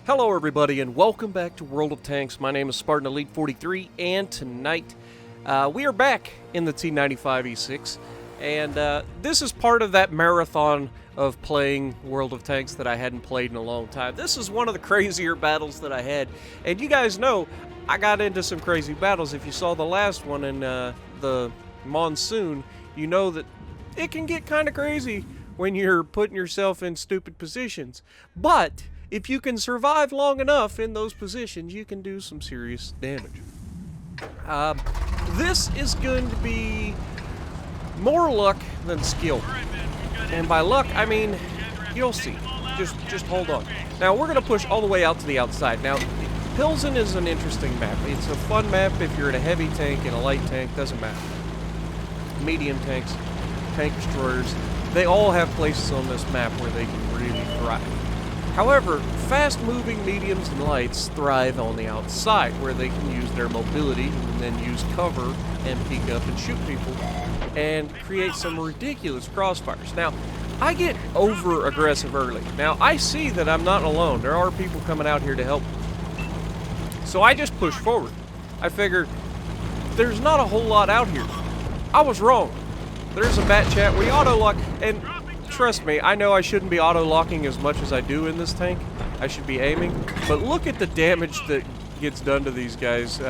Hello everybody and welcome back to World of Tanks. My name is Spartan Elite 43 and tonight we are back in the T95E6 and this is part of that marathon of playing World of Tanks that I hadn't played in a long time. This is one of the crazier battles that I had, and you guys know I got into some crazy battles. If you saw the last one in the Monsoon, you know that it can get kind of crazy when you're putting yourself in stupid positions. But if you can survive long enough in those positions, you can do some serious damage. This is going to be more luck than skill. And by luck, I mean, you'll see. Just hold on. Now, we're going to push all the way out to the outside. Now, Pilsen is an interesting map. It's a fun map if you're in a heavy tank and a light tank, doesn't matter. Medium tanks, tank destroyers, they all have places on this map where they can really thrive. However, fast-moving mediums and lights thrive on the outside, where they can use their mobility and then use cover and peek up and shoot people and create some ridiculous crossfires. Now, I get over-aggressive early. Now, I see that I'm not alone. There are people coming out here to help. So I just push forward. I figure there's not a whole lot out here. I was wrong. There's a bat chat. We auto-lock, and trust me, I know I shouldn't be auto-locking as much as I do in this tank. I should be aiming. But look at the damage that gets done to these guys.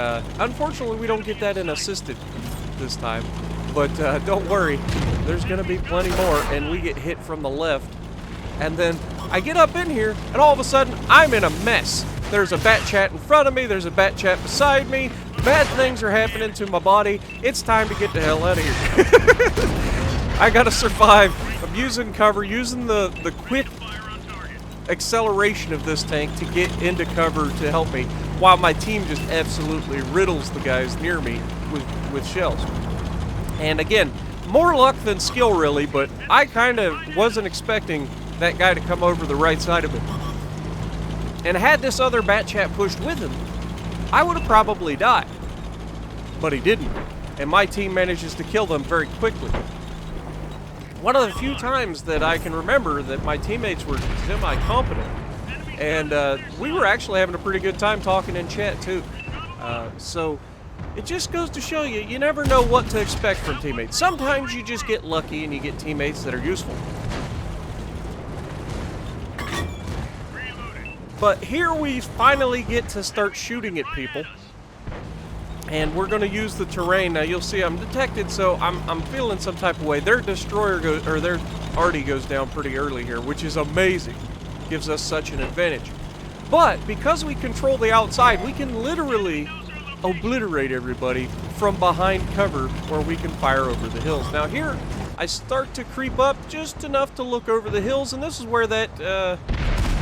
Unfortunately, we don't get that in assisted this time. But don't worry, there's going to be plenty more, and we get hit from the left. And then I get up in here, and all of a sudden, I'm in a mess. There's a bat chat in front of me. There's a bat chat beside me. Bad things are happening to my body. It's time to get the hell out of here. I gotta survive. I'm using cover, using the quick acceleration of this tank to get into cover to help me, while my team just absolutely riddles the guys near me with shells. And again, more luck than skill really, but I kind of wasn't expecting that guy to come over the right side of me. And had this other bat chat pushed with him, I would have probably died. But he didn't. And my team manages to kill them very quickly. One of the few times that I can remember that my teammates were semi-competent. And we were actually having a pretty good time talking in chat too. So it just goes to show you, you never know what to expect from teammates. Sometimes you just get lucky and you get teammates that are useful. But here we finally get to start shooting at people. And we're going to use the terrain. Now you'll see I'm detected, so I'm feeling some type of way. Their destroyer goes, or their arty goes down pretty early here, which is amazing. Gives us such an advantage. But because we control the outside, we can literally obliterate everybody from behind cover where we can fire over the hills. Now here, I start to creep up just enough to look over the hills, and this is where that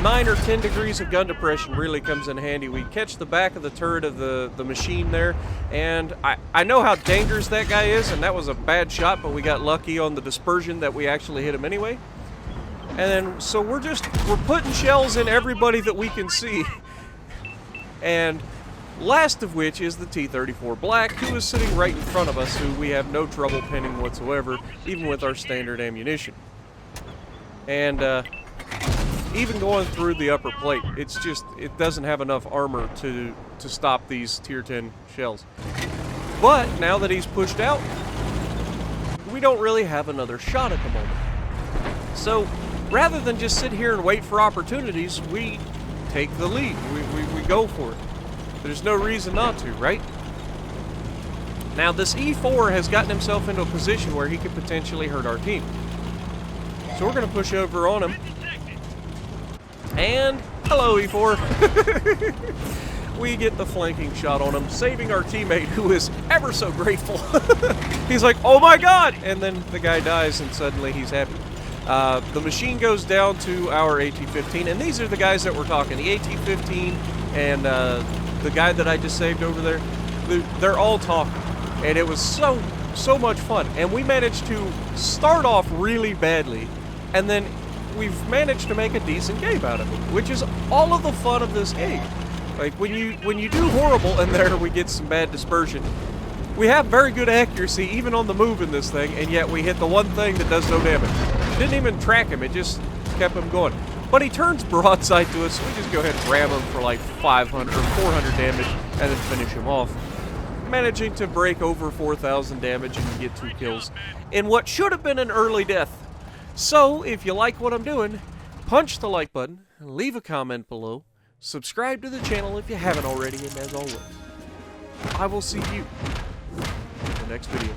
9 or 10 degrees of gun depression really comes in handy. We catch the back of the turret of the machine there, and I know how dangerous that guy is, and that was a bad shot, but we got lucky on the dispersion that we actually hit him anyway. And then, so we're putting shells in everybody that we can see. And last of which is the T-34 Black, who is sitting right in front of us, who we have no trouble pinning whatsoever, even with our standard ammunition. And even going through the upper plate, it's just, it doesn't have enough armor to stop these tier 10 shells. But now that he's pushed out, we don't really have another shot at the moment. So rather than just sit here and wait for opportunities, we take the lead. We go for it. There's no reason not to, right? Now this E4 has gotten himself into a position where he could potentially hurt our team. So we're going to push over on him. And hello, E4. We get the flanking shot on him, saving our teammate, who is ever so grateful. He's like, oh my god! And then the guy dies, and suddenly he's happy. The machine goes down to our AT-15, and these are the guys that we're talking. The AT-15 and the guy that I just saved over there, they're all talking. And it was so much fun. And we managed to start off really badly, and then we've managed to make a decent game out of it, which is all of the fun of this game. Like, when you do horrible and there we get some bad dispersion, we have very good accuracy even on the move in this thing, and yet we hit the one thing that does no damage. Didn't even track him, it just kept him going. But he turns broadside to us, so we just go ahead and ram him for like 500 or 400 damage and then finish him off. Managing to break over 4,000 damage and get 2 kills in what should have been an early death. So, if you like what I'm doing, punch the like button, leave a comment below, subscribe to the channel if you haven't already, and as always, I will see you in the next video.